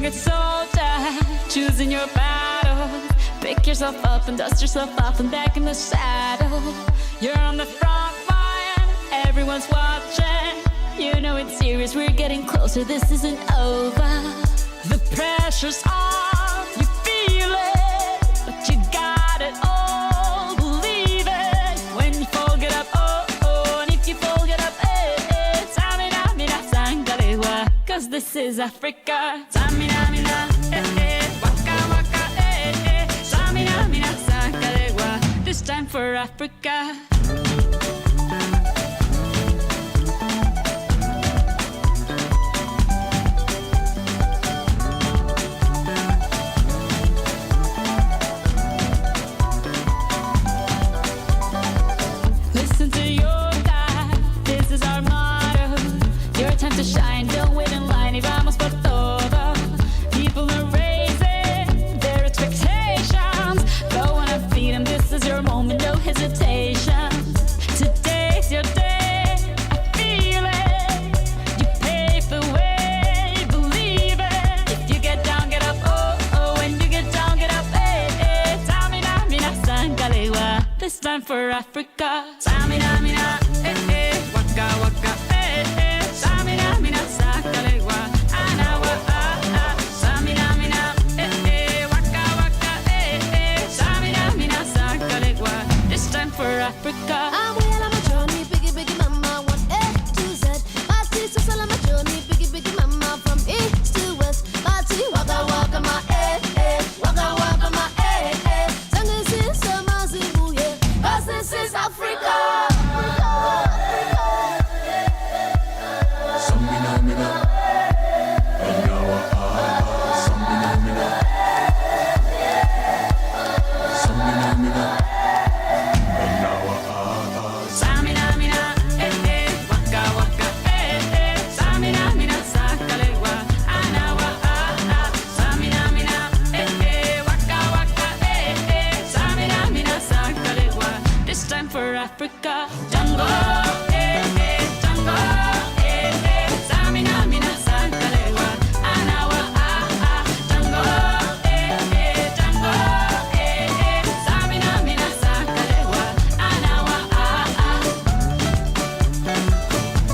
young and soldier, choosing your battles. Pick yourself up and dust yourself off and back in the saddle. You're on the front line, everyone's watching. You know it's serious, we're getting closer, this isn't over. The pressure's on, you feel it, but you got it all, believe it. When you fall, get up, oh, oh, and if you fall, get up, eh, eh. Samina, mina, sangalewa, cause this is Africa. Samina, mina, eh, eh, waka, waka, eh, eh. Samina, mina, sangalewa, this time for Africa. Listen to your God, this is our motto. Your time to shine, don't wait in line y vamos por todo. People are raising their expectations. Go on and feed them, this is your moment, no hesitation. Today's your day, I feel it. You pave the way, believe it. If you get down, get up, oh, oh. When you get down, get up, eh, eh. Samina, mina, sangalewa, this time for Africa. Samina, mina, eh, eh. Waka, waka, eh, eh. Samina, mina, sangalewa, anawa, ah, ah. Samina, mina, eh, eh. Waka, waka, eh, eh. Samina, mina, sangalewa, this time for Africa. I'm well on my journey, biggie, biggie mama, one A to Z. My sister's all on my journey, biggie, biggie mama, from east to west. My tea, waka, waka, my eh, eh. Waka, waka, my eh, eh. Sangin' sin, sama, zibu, yeah. 'Cause this is Africa. Samina mina, anawa ah. Samina mina, samina mina, anawa ah. Samina, mina, eh, eh. Waka, waka, eh, eh. Samina, mina, sangalewa, anawa, ah, ah. Samina, mina, eh, eh. Waka, waka, eh, eh. Samina, mina, sangalewa, this time for Africa. Jungle, eh, eh. Jungle, eh, eh. Samina, mina, sangalewa, anawa, ah, ah. Jungle, eh, eh. Jungle, eh, eh. Samina, mina, sangalewa, anawa, ah, ah.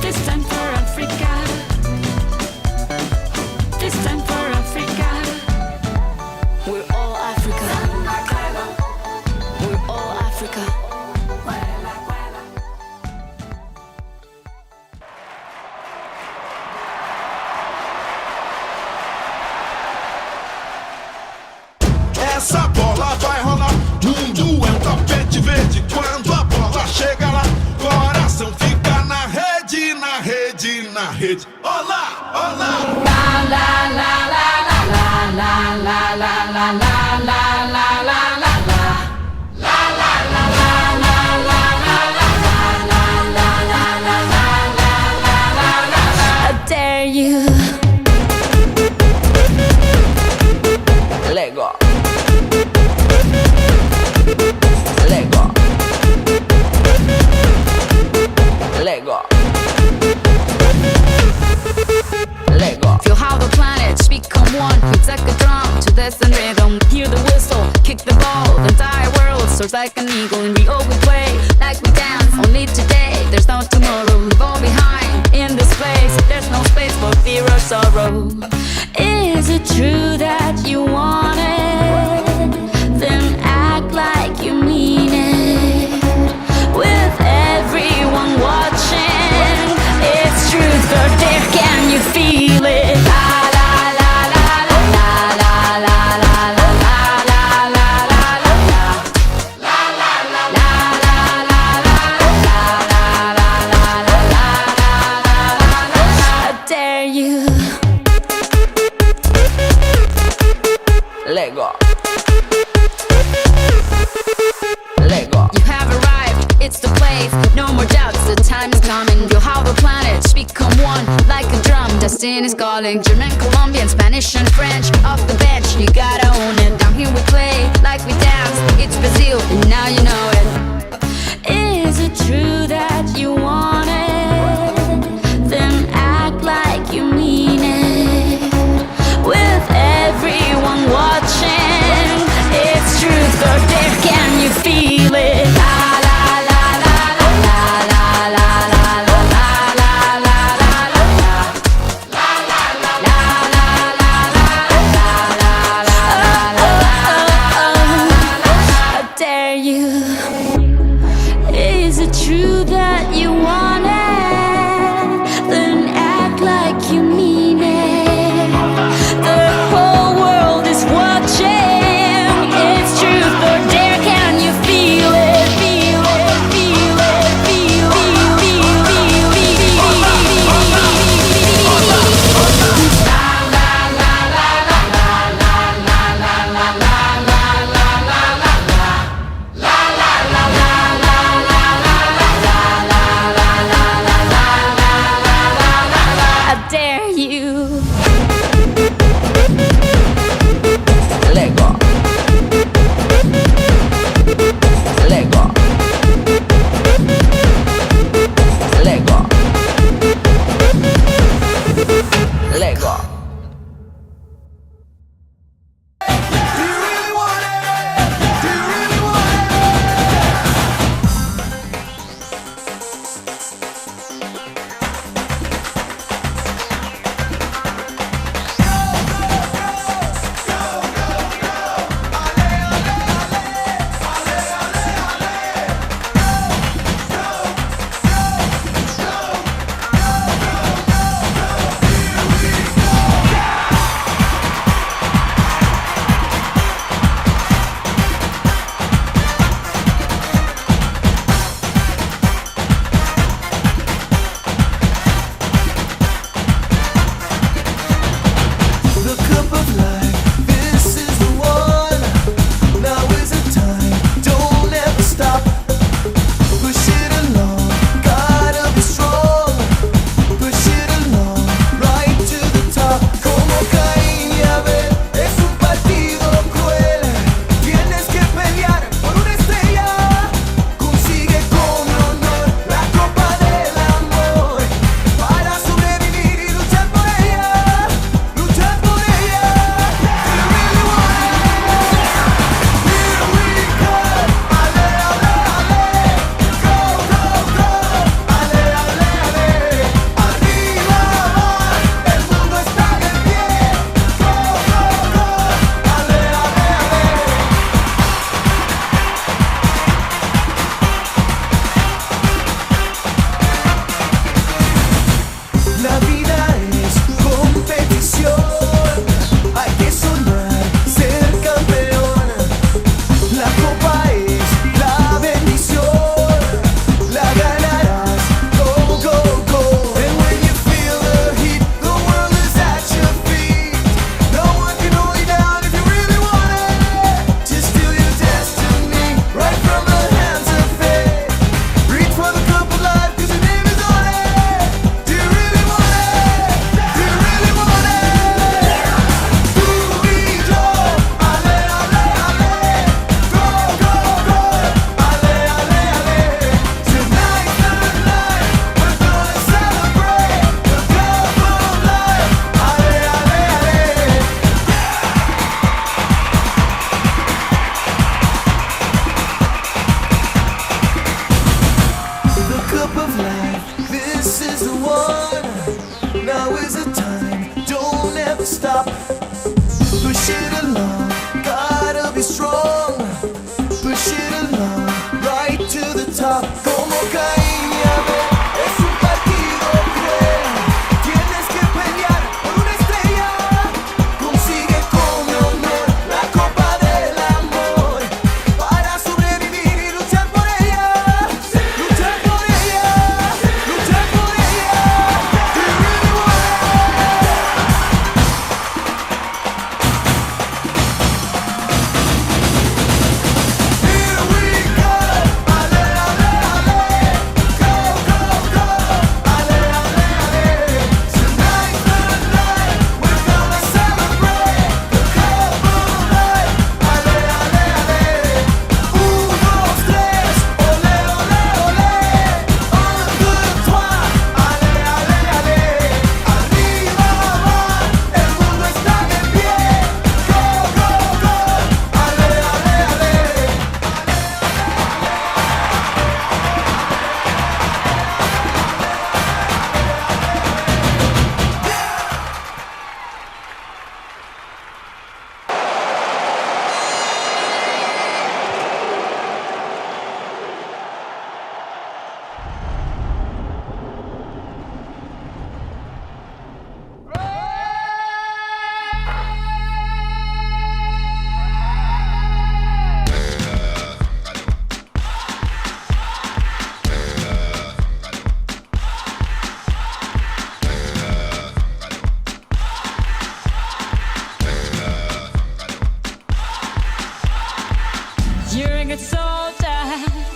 This time for Africa. This time for Africa. We're all Africa. We're all Africa. Essa bola vai rolar. Mundo é um tapete verde. Quando a bola chega lá, coração fica na rede, na rede, na rede. Olá, olá. I dare you. Lego. Lego. Lego. Lego. Feel how the planets become one. It's like a drum to this and rhythm. Hear the whistle, kick the ball. The entire world soars like an eagle. And we all we play like we dance. Only today, there's no tomorrow. We fall behind in this place. There's no space for fear or sorrow. Is it true that you want it? Then act like you mean it. With everyone watching, it's truth or dare. Can you feel it? La la la la la la la la la la la la la la la. La la la la la la la la la la la. I dare you. Lego. Lego. You have arrived, it's the place. No more doubts, the time is coming. Feel how the planets become one like a drum. Destiny's calling. German, Colombian, Spanish, and French. Off the bench, you gotta own it. Down here we play like we dance. It's Brazil, and now you know it. Is it true that you want it? Then act like you mean it. With you. Lego. Lego. Lego. Lego.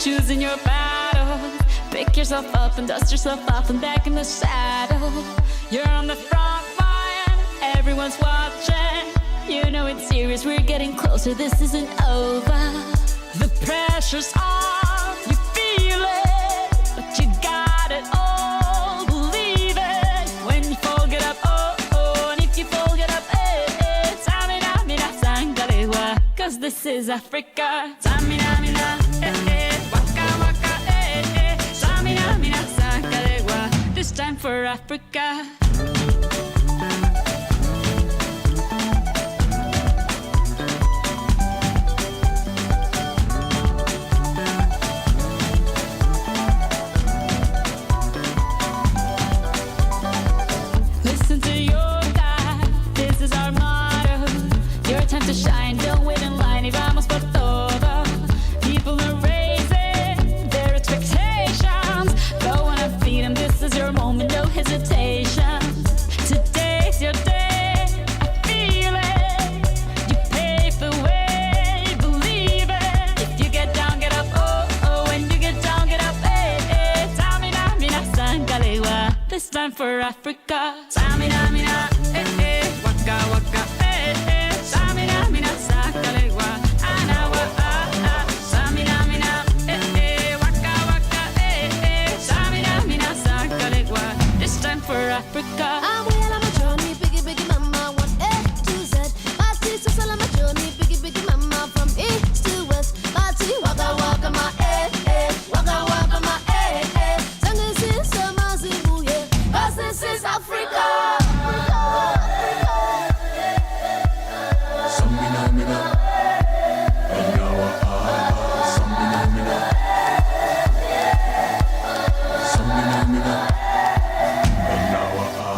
choosing your battles. Pick yourself up and dust yourself off and back in the saddle. You're on the front line. everyone's watching. You know it's serious, we're getting closer, this isn't over. The pressure's on, you feel it, but you got it all, believe it. When you fall, get up, oh, oh, and if you fall, get up, eh, eh. Samina, mina, sangalewa, cause this is Africa. Samina, mina, eh, eh, waka, waka, eh, eh. Samina, mina, sangalewa, this time for Africa. Listen to your God, this is our motto. Your time to shine, don't wait in line. Y vamos por todo. People are raising their expectations. Go on and feed them, this is your moment, no hesitation. Today's your day, I feel it. You pave the way, believe it. If you get down, get up, oh, oh. When you get down, get up, eh, eh. Samina, mina, sangalewa, this time for Africa. Samina, mina, eh, eh. Waka, waka, eh, eh. Samina, mina, sangalewa, anawa, ah, ah. Samina, mina, eh, eh. Waka, waka, eh, eh. Samina, mina, sangalewa, this time for Africa. I'm well on my journey, biggie, biggie, mama, one A to Z. Party, so on my journey, biggie, biggie, mama, from east to west. Party, waka, waka, my eh, eh. Waka, waka, my eh, eh. Sangin' sin, sama, zibu, yeah. 'Cause this is Africa. Samina mina, anawa ah, samina mina, samina mina, anawa ah.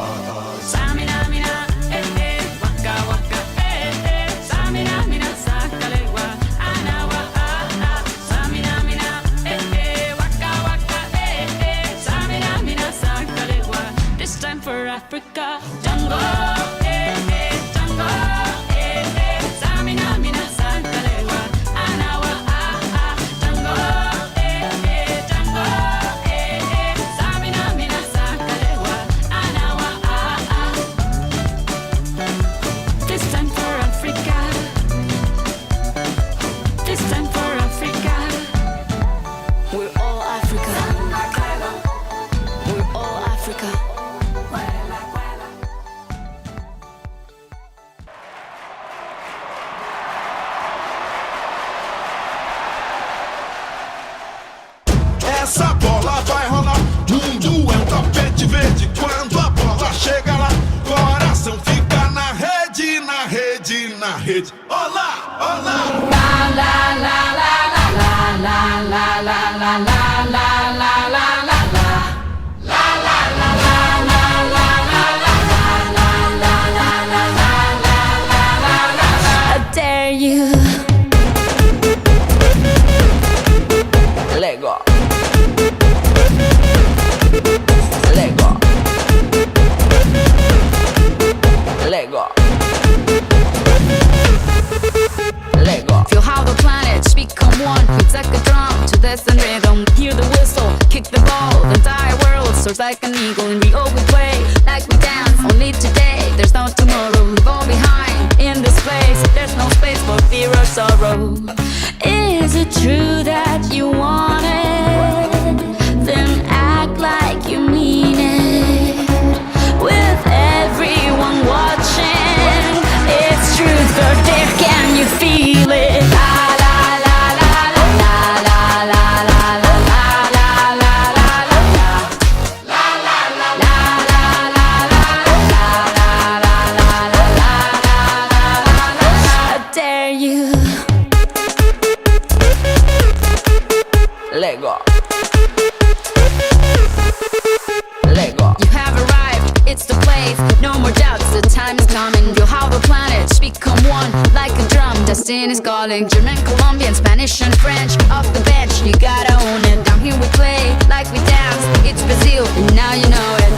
Samina, mina, eh, eh. Waka, waka, eh, eh. Samina, mina, sangalewa, anawa, ah, ah. Samina, mina, eh, eh. Waka, waka, eh, eh. Samina, mina, sangalewa, this time for Africa. Jungle, eh, eh. Jungle, eh, eh. Samina, mina, sangalewa, anawa, ah, ah. Jungle, eh, eh. Jungle, eh, eh. Samina, mina, sangalewa, anawa, ah, ah. This time for Africa. This time for Africa. We're all Africa. We're all Africa. Essa bola vai rolar. Mundo é um tapete verde. Quando a bola chega lá, coração fica na rede, na rede, na rede. Olá, olá. I dare you. Lego. Lego. Lego. Lego. Feel how the planets become one. It's like a drum to this and rhythm. Hear the whistle, kick the ball. The entire world soars like an eagle. And we all we play like we dance. Only today, there's no tomorrow. We fall behind in this place. There's no space for fear or sorrow. Is it true that you want it? Then act like you mean it. With everyone watching, it's truth or dare. Can you feel it? La la la la la la la la la la la I dare you. Lego. Lego. You have arrived, it's the place. No more doubts, the time is coming. Feel how the planets become one like a drum. Destiny's calling. German, Colombian, Spanish, and French. Off the bench, you gotta own it. Down here we play like we dance. It's Brazil, and now you know it.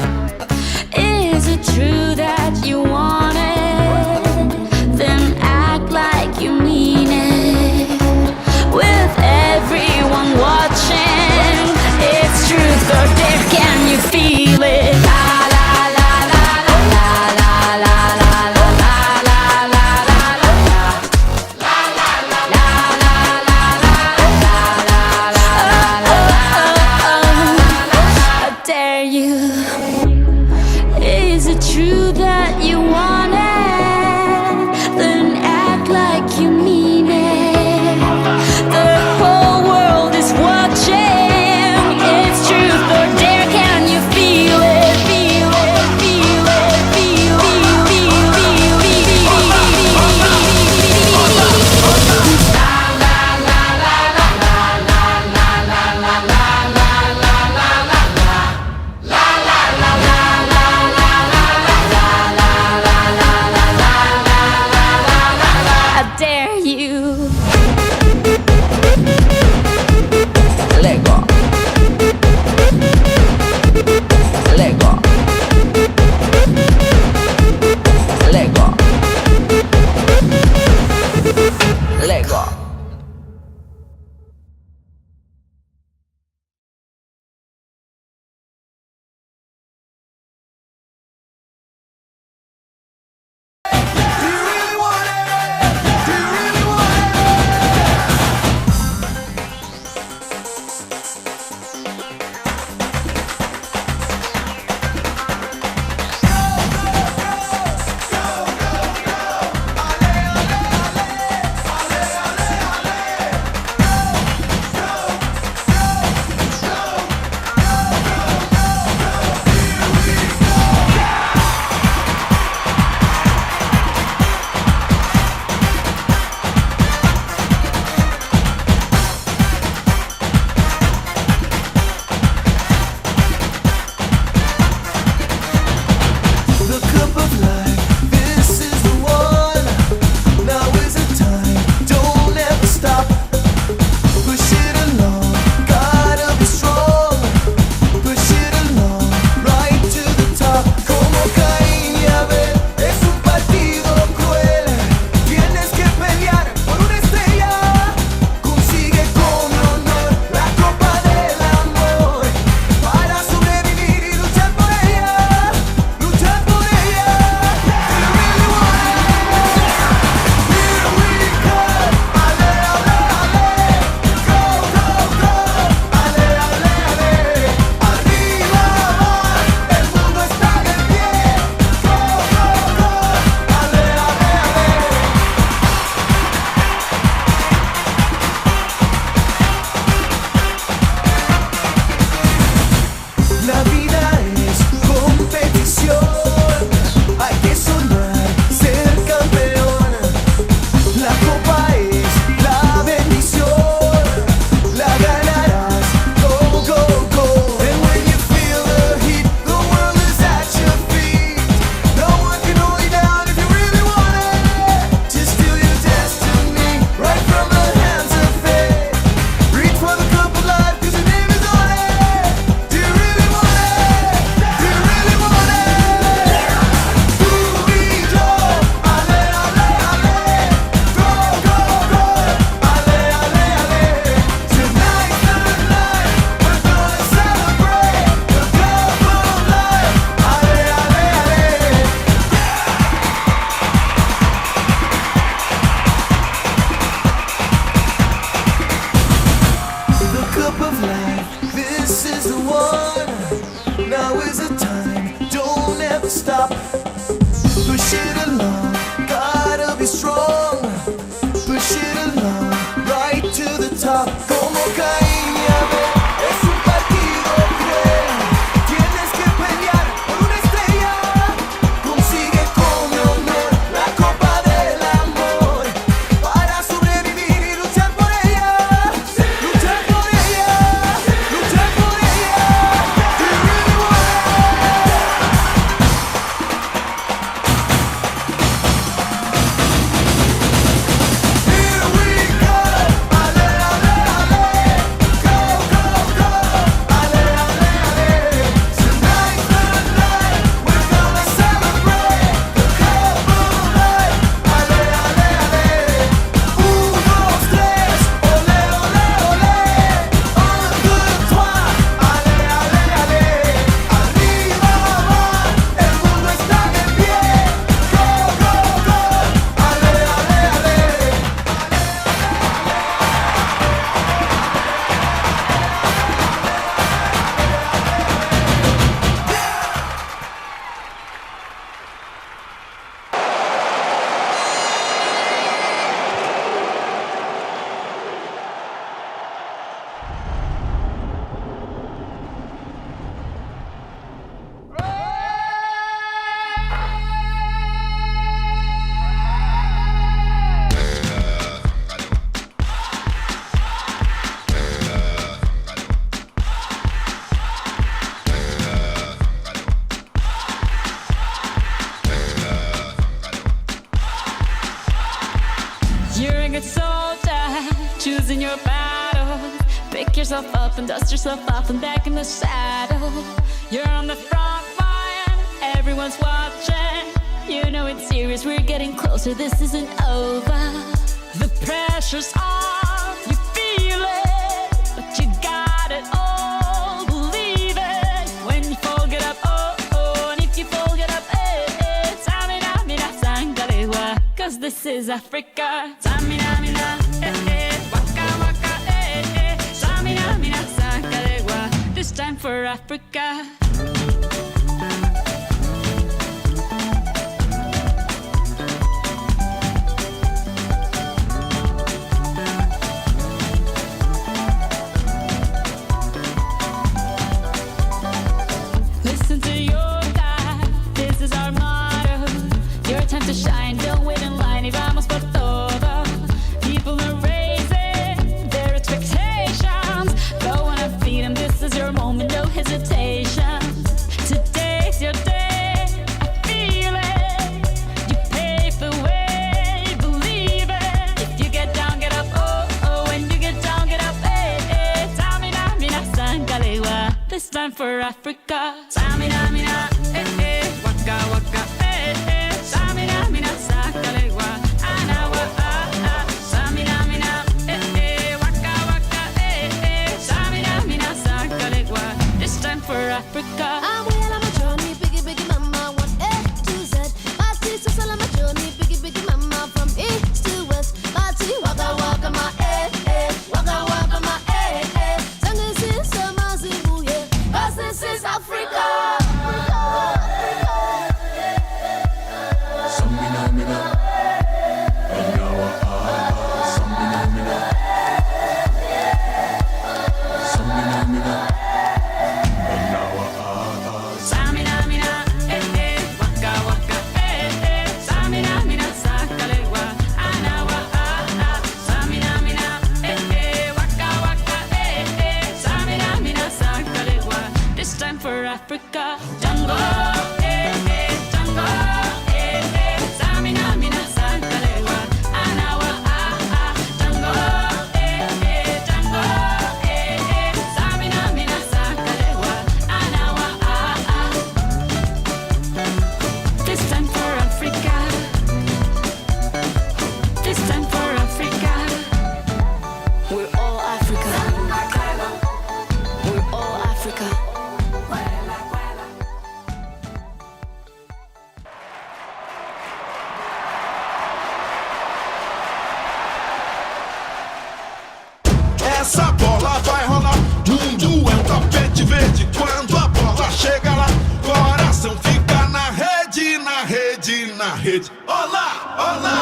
Is it true that you want it? Then act like you mean it. With everyone watching, it's truth or dare. Can you feel it? La la la la la la la la la la. good soldier, choosing your battle. Pick yourself up and dust yourself off and back in the saddle. You're on the front line, everyone's watching. You know it's serious, we're getting closer, this isn't over. The pressure's on, you feel it, but you got it all, believe it. When you fall, get up, oh, oh, and if you fall, get up, eh, eh. Samina, mina, sangalewa, 'cause this is Africa. Samina, mina, eh, eh, waka, waka, eh, eh. Samina, mina, sangalewa, this time for Africa. Listen to your God, this is our motto. Your time to shine, don't wait in line. Y vamos por todo. People are raising their expectations. Go on and feed them, this is your moment, no hesitation. Today's your day, I feel it. You pave the way, believe it. If you get down, get up, oh, oh. When you get down, get up, eh, eh. Samina, mina, sangalewa, this time for Africa. Samina, mina, eh, eh. Waka, waka, eh, eh. Samina, mina, sangalewa, anawa, ah, ah. Samina, mina, eh, eh. Waka, waka, eh, eh. Samina, mina, sangalewa, this time for Africa. I'm well on my journey, biggie, biggie, mama, one A to Z. Party, so all on my journey, biggie, biggie, mama, from east to west. Party, waka, waka, my eh, eh. Waka, waka, my eh, eh. Sing this is Amazibu, yeah. 'Cause this is Africa. Samina mina, anawa samina mina, samina mina, anawa Samina, mina, eh, eh. Waka, waka, eh, eh. Samina, mina, sangalewa, anawa, ah, ah. Samina, mina, eh, eh. Waka, waka, eh, eh. Samina, mina, sangalewa, this time for Africa. Jungle, eh, eh. Jungle, eh, eh. Samina, mina, sangalewa, anawa, ah, ah. Jungle, eh, eh. Jungle, eh, eh. Samina, mina, sangalewa, anawa, ah, ah. This time for Africa. This time for Africa. We're all Africa. We're all Africa. Essa bola vai rolar. Mundo é um tapete verde. Quando a bola chega lá, coração fica na rede, na rede, na rede. Olá, olá.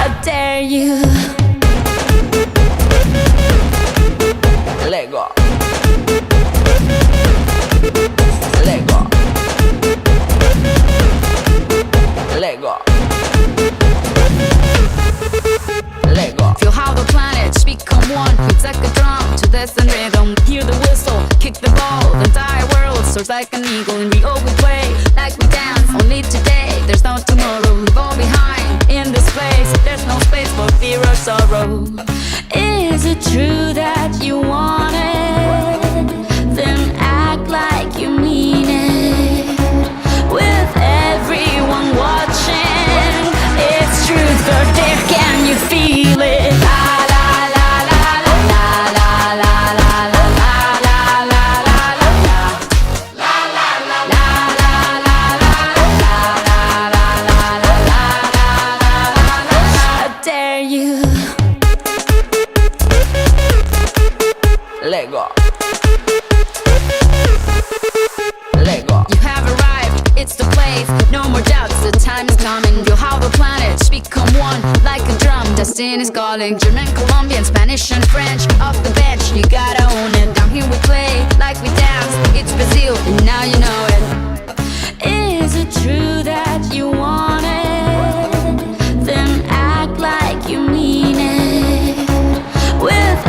I dare you. Lego. Lego. Lego. Lego. Feel how the planets become one. Hits like a drum to this and rhythm. Hear the whistle, kick the ball. The entire world soars like an eagle. And we all we play like we dance. Only today, there's no tomorrow. Leave all behind in this place. There's no space for fear or sorrow. Is it true that you want it? Then act like you mean it. With everyone watching, it's truth or dare. Can you feel it? La la la la la la la la la la la la I dare you. Lego. Lego. You have arrived, it's the place. No more doubts, the time is coming. Feel how the planets become one like a drum. Destiny's calling. German, Colombian, Spanish, and French. Off the bench, you gotta own it. Down here we play like we dance. It's Brazil, and now you know it. Is it true that you want it? Then act like you mean it. With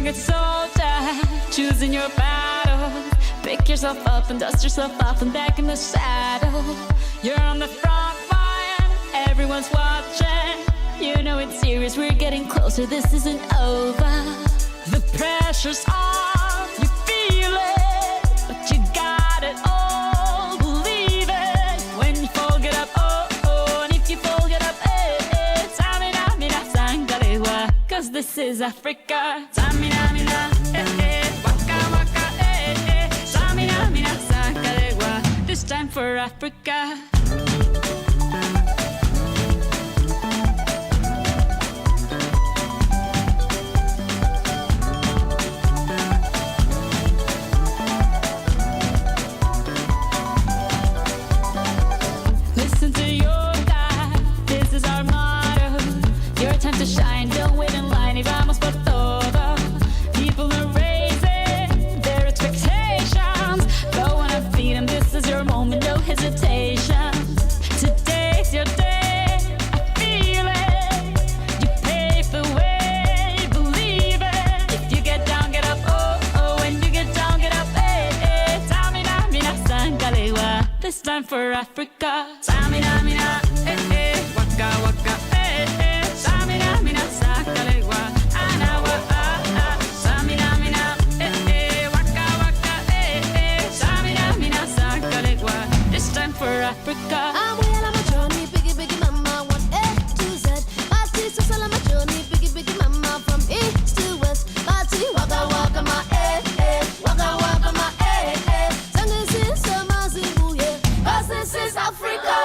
good soldier, choosing your battle. Pick yourself up and dust yourself off and back in the saddle. You're on the front line, everyone's watching. You know it's serious, we're getting closer, this isn't over. The pressure's on, you feel it, but you got it all, believe it. When you fall, get up, oh, oh, and if you fall, get up, eh, eh. Samina, mina, sangalewa, cause this is Africa. Samina, mina, eh, eh, waka, waka, eh, eh. Samina, mina, sangalewa, this time for Africa. Listen to your God, this is our motto. Your time to shine, don't wait in line. Y vamos por todo. People are raising their expectations. Go on and feed them, this is your moment, no hesitation. Today's your day, I feel it. You pave the way, believe it. If you get down, get up, oh, oh. When you get down, get up, eh, eh. Samina, mina, sangalewa, this time for Africa. Samina, mina, eh, eh. Waka, waka, eh, eh. Samina, mina, sangalewa, anawa, ah, ah. Samina, mina, eh, eh. Waka, waka, eh, eh. Samina, mina, sangalewa, this time for Africa. I'm well on my journey, biggie, biggie, mama, one A to Z. Party, so on my journey, biggie, biggie, mama, from east to west. Party, waka, waka, my eh, eh. Waka, waka, my eh, eh. Sangin' sin, sama, zibu, yeah. 'Cause this is Africa.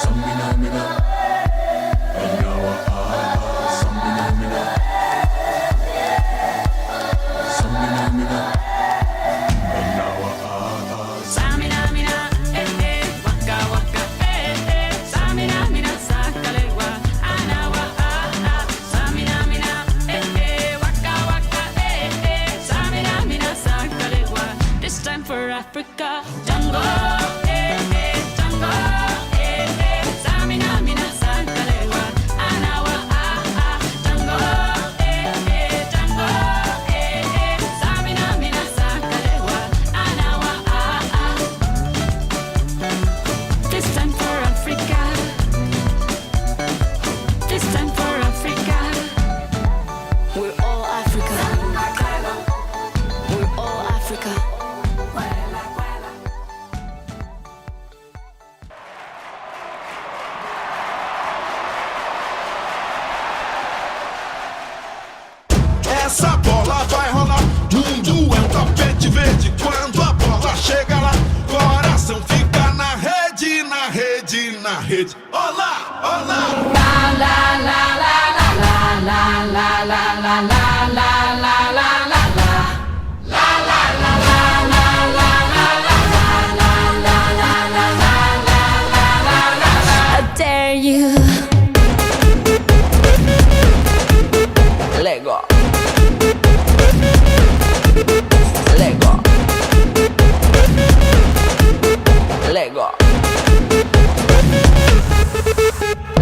Samina mina, anyawa ah. Samina mina, samina mina, anyawa ah. Samina, mina, eh, eh. Waka, waka, eh, eh. Samina, mina, sangalewa, anawa, ah, ah. Samina, mina, eh, eh. Waka, waka, eh, eh. Samina, mina, sangalewa, this time for Africa. Jungle, eh, eh. Jungle, eh, eh. Samina, mina, sangalewa, anawa, ah, ah. Jungle, eh, eh. Jungle, eh, eh. Samina, mina, sangalewa, anawa, ah, ah. This time for Africa. This time for Africa. We're all Africa. We're all Africa. Essa bola vai rolar. Mundo é um tapete verde. Quando a bola chega lá, coração fica na rede, na rede, na rede. Olá, olá. I dare you. Lego. Lego. Lego.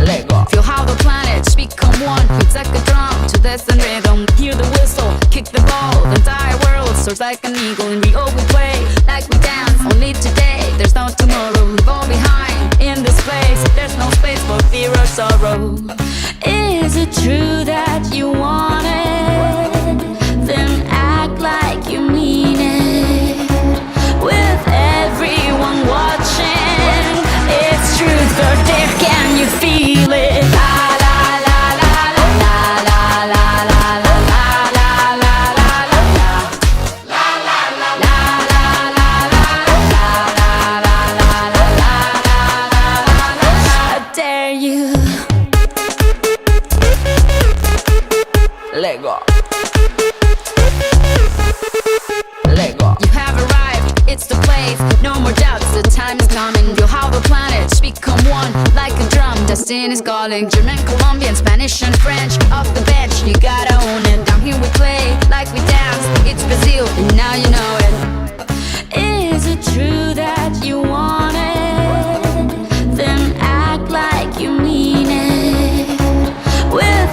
Lego. Feel how the planets become one. It's like a drum to this and rhythm. Hear the whistle, kick the ball. The entire world soars like an eagle. And we all we play like we dance. Only today, there's no tomorrow. We fall behind in this place. There's no space for fear or sorrow. Is it true that you want it? Then act like you mean it. With everyone watching, it's truth or dare. Can you feel it? La la la la la la la la la la la la la I dare you. Lego. Lego. You have arrived, it's the place. No more doubts, the time is coming. You'll have the planets become one like a drum. Destiny's calling. German, Colombian, Spanish, and French. Off the bench, you gotta own it. Down here we play like we dance. It's Brazil, and now you know it. Is it true that you want it? Then act like you mean it. With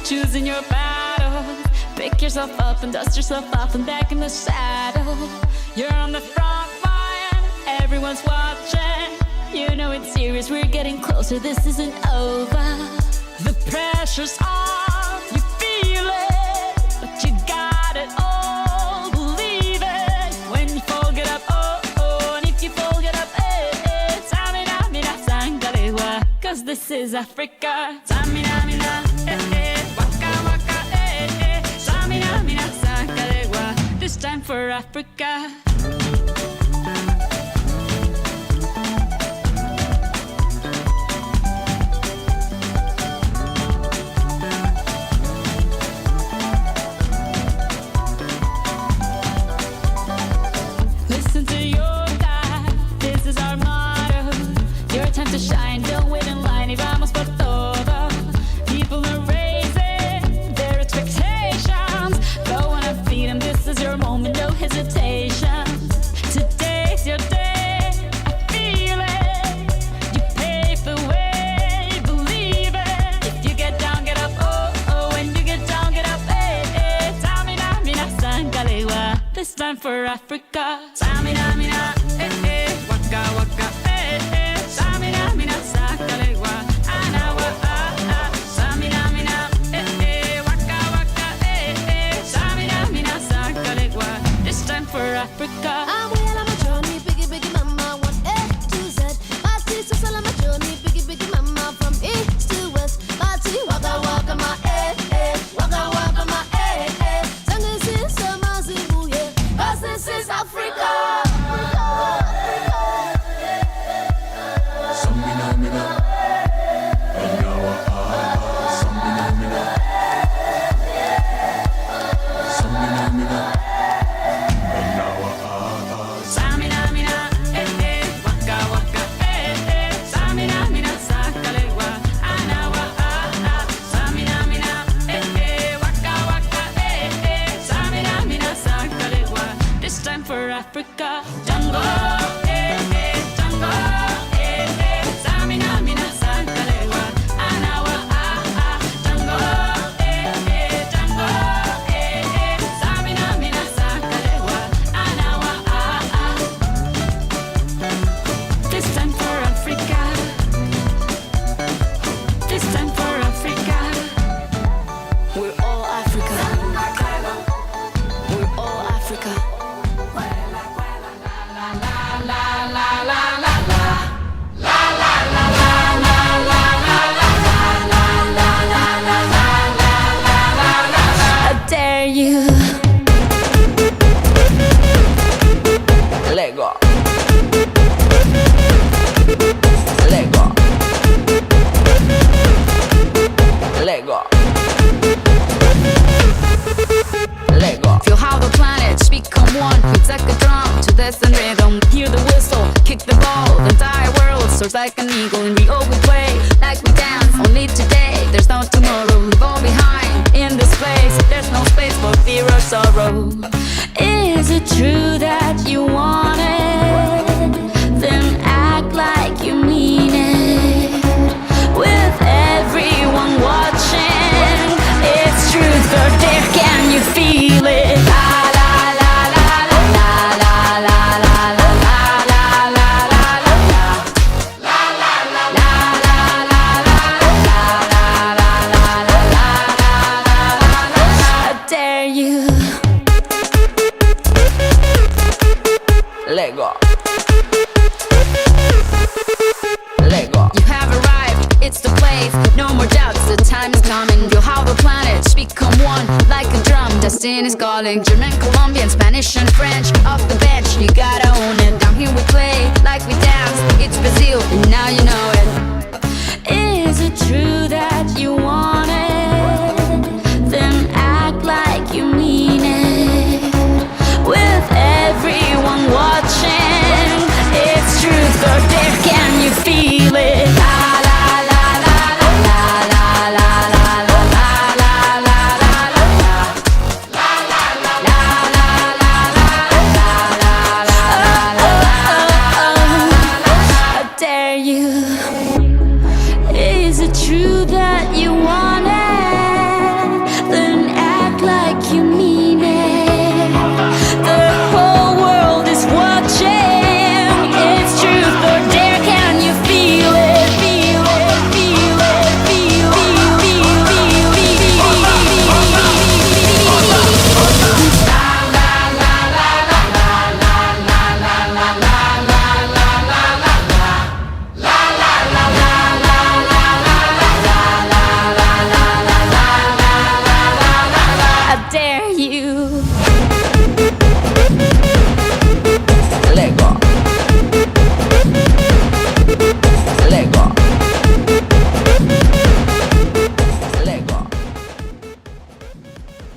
choosing your battles. Pick yourself up and dust yourself off and back in the saddle. You're on the front line, everyone's watching. You know it's serious, we're getting closer, this isn't over. The pressure's on, you feel it, but you got it all, believe it. When you fall, get up, oh, oh, and if you fall, get up, eh, eh. Tamina, mina, sangalewa, cause this is Africa. Tamina, mina, eh, eh, waka, waka, eh, eh. Tamina, mina, sangalewa, this time for Africa. Listen to your God, this is our motto. Your time to shine, don't wait in line. Y vamos por todo. People are raising their expectations. Go on and feed them, this is your moment, no hesitation. Today's your day, I feel it. You pave the way, believe it. If you get down, get up, oh, oh. When you get down, get up, eh, eh. Tamina, mina, sangalewa, this time for Africa. Tamina, mina, eh, eh. Waka, waka, eh, eh. Tamina, mina, sangalewa, anawa, ah, ah. Tamina, mina, eh, eh. Waka, waka, eh, eh. Tamina, mina, sangalewa, this time for Africa. I'm well on my journey, biggie, biggie, mama, one A to Z. Party, so on my journey, biggie, biggie, mama, from east to west. Party, waka, waka, my eh, eh. Waka, waka, my eh, eh. Tango, sis, sama, zibu, yeah. 'Cause this is Africa. Samina mina, anawa samina mina, samina mina, anawa Tamina, mina, eh, eh. Waka, waka, eh, eh. Tamina, mina, sangalewa, anawa, ah, ah. Tamina, mina, eh, eh. Waka, waka, eh, eh. Tamina, mina, sangalewa, this time for Africa. Jungle, eh, eh. Jungle, eh, eh. Tamina, mina, sangalewa, anawa, ah, ah. Jungle, eh, eh. Jungle, eh, eh. Tamina, mina, sangalewa, anawa, ah, ah. This time for Africa. This time for Africa. We're all Africa. We're all Africa. I dare you. Lego. Lego. Lego. Lego. Feel how the planets become one. It's like a drum to this and rhythm. Hear the whistle, kick the ball. The entire world soars like an eagle. And we all we play like we dance. Only today, there's no tomorrow. We fall behind in this place. There's no space for fear or sorrow. Is it true that you want it? Then act like you mean it. With everyone watching, it's truth or dare. Can you feel it? La la la la la la la la la la la la la la. La la la la la la la la la. I dare you. Lego. Lego. You have arrived, it's the place. No more doubts, the time is coming. Feel how the planets become one, like a drum. Destiny's calling. German, Colombian, Spanish, and French. Off the bench, you gotta own it. Down here we play like we dance. It's Brazil, and now you know